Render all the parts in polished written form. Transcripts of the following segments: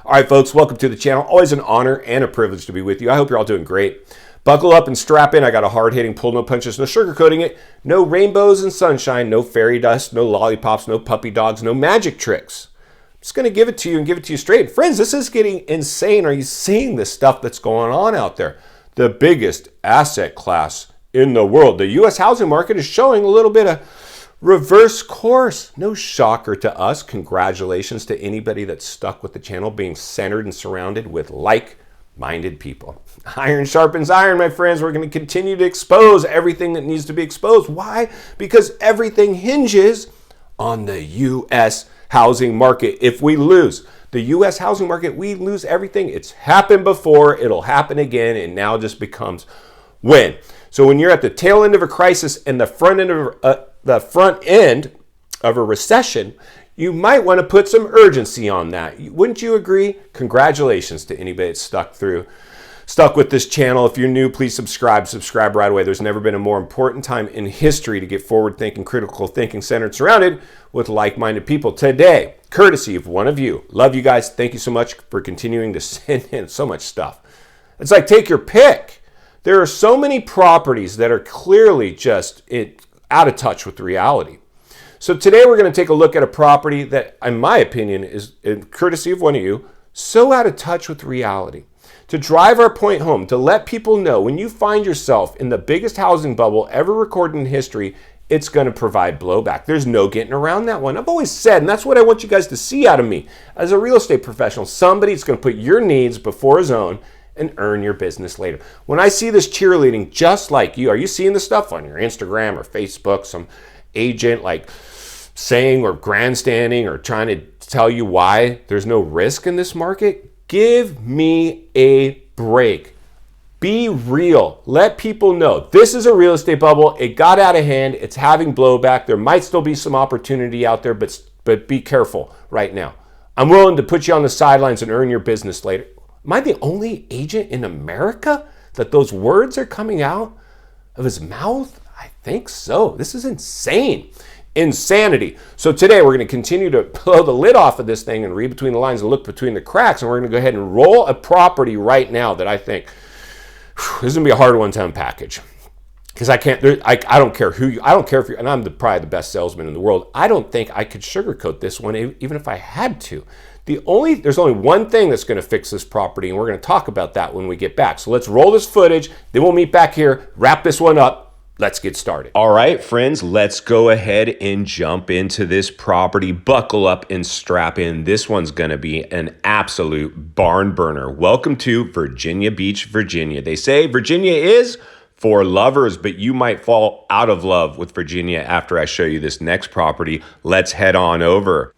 All right, folks, welcome to the channel. Always an honor and a privilege to be with you. I hope you're all doing great. Buckle up and strap in. I got a hard-hitting pull, no punches, no sugarcoating it, no rainbows and sunshine, no fairy dust, no lollipops, no puppy dogs, no magic tricks. I'm just going to give it to you and give it to you straight. Friends, this is getting insane. Are you seeing the stuff that's going on out there? The biggest asset class in the world. The U.S. housing market is showing a little bit of reverse course. No shocker to us. Congratulations to anybody that's stuck with the channel, being centered and surrounded with like-minded people. Iron sharpens iron, my friends. We're going to continue to expose everything that needs to be exposed. Why? Because everything hinges on the U.S. housing market. If we lose the U.S. housing market, we lose everything. It's happened before. It'll happen again. And now just becomes when. So when you're at the tail end of a crisis and the front end of a recession, you might want to put some urgency on that. Wouldn't you agree? Congratulations to anybody that's stuck with this channel. If you're new, please subscribe right away. There's never been a more important time in history to get forward thinking, critical thinking, centered, surrounded with like-minded people. Today, courtesy of one of you. Love you guys. Thank you so much for continuing to send in so much stuff. It's like, take your pick. There are so many properties that are clearly just out of touch with reality. So today we're going to take a look at a property that, in my opinion, is, courtesy of one of you, so out of touch with reality. To drive our point home, to let people know when you find yourself in the biggest housing bubble ever recorded in history, it's going to provide blowback. There's no getting around that one. I've always said, and that's what I want you guys to see out of me as a real estate professional, somebody that's going to put your needs before his own and earn your business later. When I see this cheerleading, just like you, are you seeing this stuff on your Instagram or Facebook? Some agent like saying or grandstanding or trying to tell you why there's no risk in this market? Give me a break. Be real. Let people know this is a real estate bubble. It got out of hand. It's having blowback. There might still be some opportunity out there, but be careful right now. I'm willing to put you on the sidelines and earn your business later. Am I the only agent in America that those words are coming out of his mouth? I think so. This is insane. Insanity. So today we're going to continue to blow the lid off of this thing and read between the lines and look between the cracks. And we're going to go ahead and roll a property right now that I think this is going to be a hard one to unpackage. Because I don't care I don't care if you're, and I'm probably the best salesman in the world. I don't think I could sugarcoat this one even if I had to. There's only one thing that's going to fix this property, and we're going to talk about that when we get back. So let's roll this footage, then we'll meet back here, wrap this one up. Let's get started. All right, friends, let's go ahead and jump into this property. Buckle up and strap in. This one's going to be an absolute barn burner. Welcome to Virginia Beach, Virginia. They say Virginia is for lovers, but you might fall out of love with Virginia after I show you this next property. Let's head on over.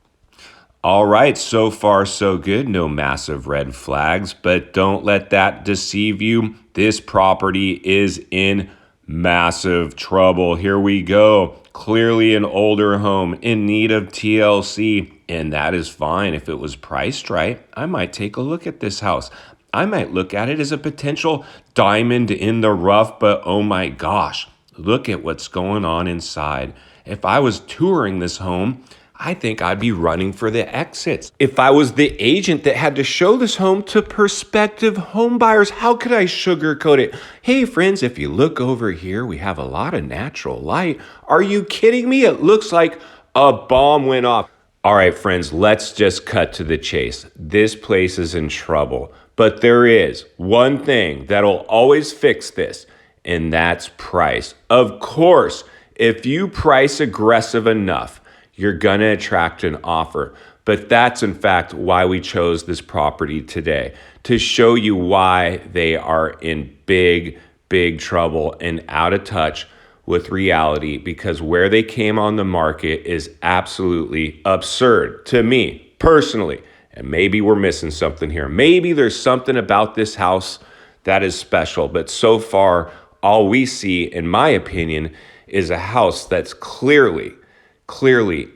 All right, so far so good. No massive red flags, but don't let that deceive you. This property is in massive trouble. Here we go. Clearly an older home in need of TLC, and that is fine. If it was priced right, I might take a look at this house. I might look at it as a potential diamond in the rough, but oh my gosh, look at what's going on inside. If I was touring this home, I think I'd be running for the exits. If I was the agent that had to show this home to prospective home buyers, how could I sugarcoat it? Hey friends, if you look over here, we have a lot of natural light. Are you kidding me? It looks like a bomb went off. All right, friends, let's just cut to the chase. This place is in trouble, but there is one thing that'll always fix this, and that's price. Of course, if you price aggressive enough, you're going to attract an offer. But that's in fact why we chose this property today, to show you why they are in big, big trouble and out of touch with reality, because where they came on the market is absolutely absurd to me personally. And maybe we're missing something here. Maybe there's something about this house that is special, but so far all we see, in my opinion, is a house that's clearly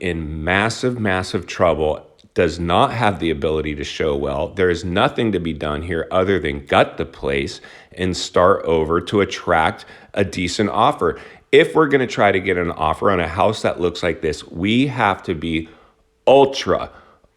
in massive, massive trouble, does not have the ability to show well. There is nothing to be done here other than gut the place and start over to attract a decent offer. If we're going to try to get an offer on a house that looks like this, we have to be ultra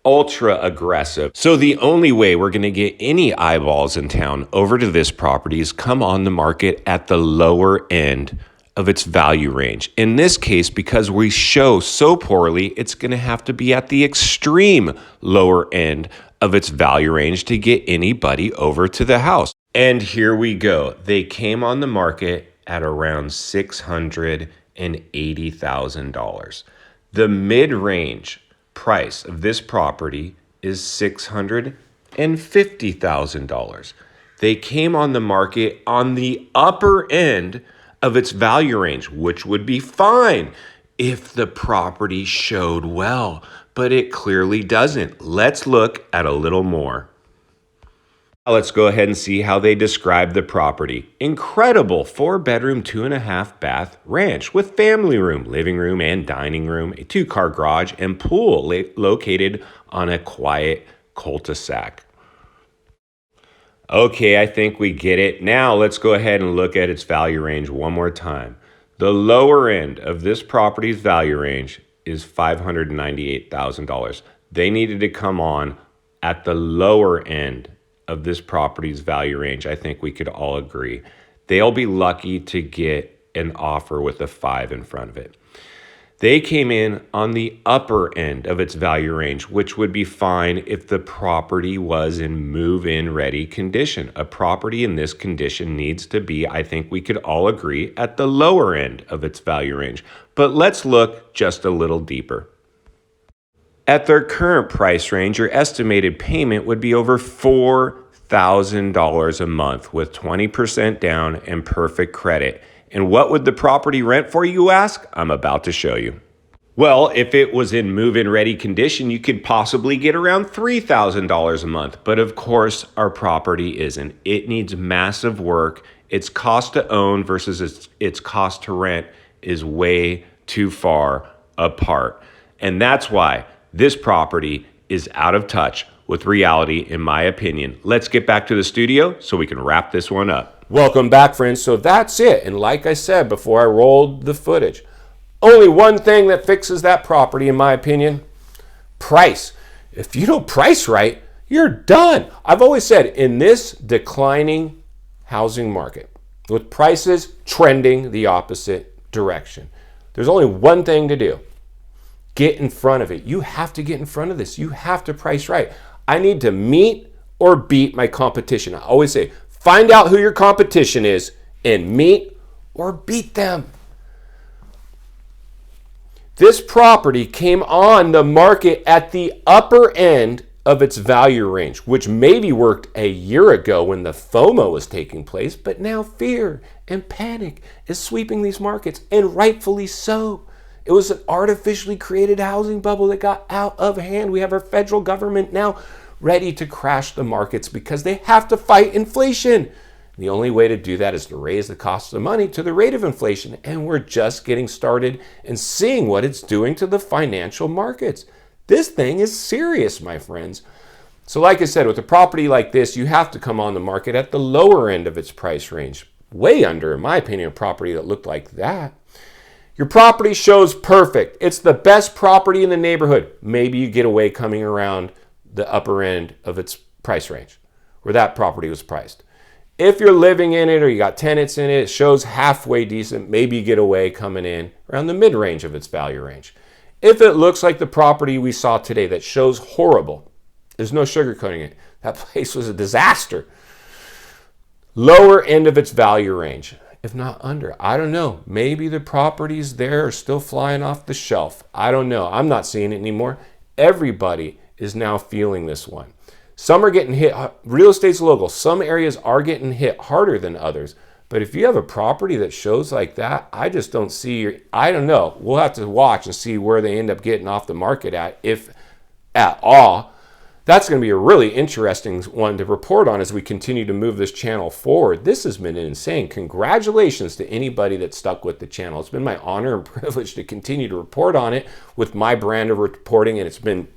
ultra aggressive. So the only way we're going to get any eyeballs in town over to this property is come on the market at the lower end of its value range. In this case, because we show so poorly, it's going to have to be at the extreme lower end of its value range to get anybody over to the house. And here we go. They came on the market at around $680,000. The mid-range price of this property is $650,000. They came on the market on the upper end of its value range, which would be fine if the property showed well, but it clearly doesn't. Let's look at a little more. Now let's go ahead and see how they describe the property. Incredible 4-bedroom, 2.5-bath ranch with family room, living room, and dining room, a 2-car garage, and pool located on a quiet cul-de-sac. Okay, I think we get it. Now let's go ahead and look at its value range one more time. The lower end of this property's value range is $598,000. They needed to come on at the lower end of this property's value range. I think we could all agree. They'll be lucky to get an offer with a 5 in front of it. They came in on the upper end of its value range, which would be fine if the property was in move-in ready condition. A property in this condition needs to be, I think we could all agree, at the lower end of its value range. But let's look just a little deeper. At their current price range, your estimated payment would be over $4,000 a month with 20% down and perfect credit. And what would the property rent for, you ask? I'm about to show you. Well, if it was in move-in ready condition, you could possibly get around $3,000 a month. But of course, our property isn't. It needs massive work. Its cost to own versus its cost to rent is way too far apart. And that's why this property is out of touch with reality, in my opinion. Let's get back to the studio so we can wrap this one up. Welcome back, friends. So that's it. And like I said before I rolled the footage, only one thing that fixes that property, in my opinion: price. If you don't price right, you're done. I've always said, in this declining housing market, with prices trending the opposite direction, there's only one thing to do: get in front of it. You have to get in front of this. You have to price right. I need to meet or beat my competition. I always say, find out who your competition is and meet or beat them. This property came on the market at the upper end of its value range, which maybe worked a year ago when the FOMO was taking place, but now fear and panic is sweeping these markets, and rightfully so. It was an artificially created housing bubble that got out of hand. We have our federal government now ready to crash the markets because they have to fight inflation. The only way to do that is to raise the cost of money to the rate of inflation. And we're just getting started and seeing what it's doing to the financial markets. This thing is serious, my friends. So like I said, with a property like this, you have to come on the market at the lower end of its price range. Way under, in my opinion, a property that looked like that. Your property shows perfect. It's the best property in the neighborhood. Maybe you get away coming around the upper end of its price range where that property was priced. If you're living in it or you got tenants in it, it shows halfway decent. Maybe you get away coming in around the mid-range of its value range. If it looks like the property we saw today that shows horrible, there's no sugarcoating it. That place was a disaster. Lower end of its value range. If not under, I don't know. Maybe the properties there are still flying off the shelf. I don't know. I'm not seeing it anymore. Everybody is now feeling this one. Some are getting hit. Real estate's local. Some areas are getting hit harder than others. But if you have a property that shows like that, I just don't see, I don't know. We'll have to watch and see where they end up getting off the market at, if at all. That's going to be a really interesting one to report on as we continue to move this channel forward. This has been insane. Congratulations to anybody that stuck with the channel. It's been my honor and privilege to continue to report on it with my brand of reporting, and it's been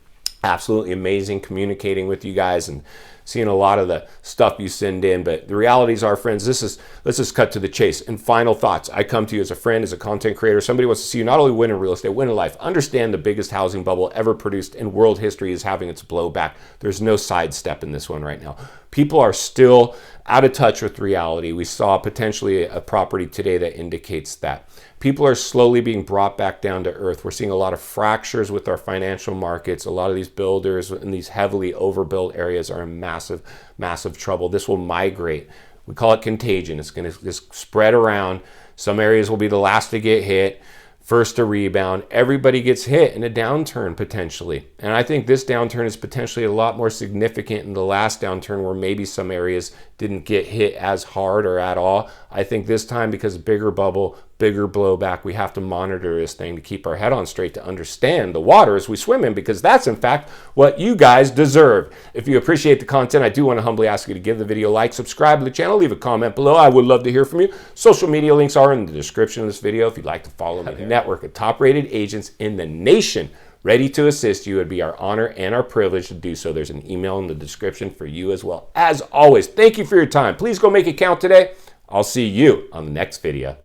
Absolutely amazing communicating with you guys and seeing a lot of the stuff you send in. But the realities are, friends, let's just cut to the chase. And final thoughts. I come to you as a friend, as a content creator. Somebody wants to see you not only win in real estate, win in life. Understand the biggest housing bubble ever produced in world history is having its blowback. There's no sidestep in this one right now. People are still out of touch with reality. We saw potentially a property today that indicates that. People are slowly being brought back down to earth. We're seeing a lot of fractures with our financial markets. A lot of these builders in these heavily overbuilt areas are in massive, massive trouble. This will migrate. We call it contagion. It's going to just spread around. Some areas will be the last to get hit, first to rebound. Everybody gets hit in a downturn potentially. And I think this downturn is potentially a lot more significant than the last downturn where maybe some areas didn't get hit as hard or at all. I think this time, because bigger bubble, bigger blowback, we have to monitor this thing to keep our head on straight, to understand the waters we swim in, because that's in fact what you guys deserve. If you appreciate the content, I do want to humbly ask you to give the video a like, subscribe to the channel, leave a comment below. I would love to hear from you. Social media links are in the description of this video. If you'd like to follow me, network of top-rated agents in the nation ready to assist you, it'd be our honor and our privilege to do so. There's an email in the description for you as well. As always, thank you for your time. Please go make it count today. I'll see you on the next video.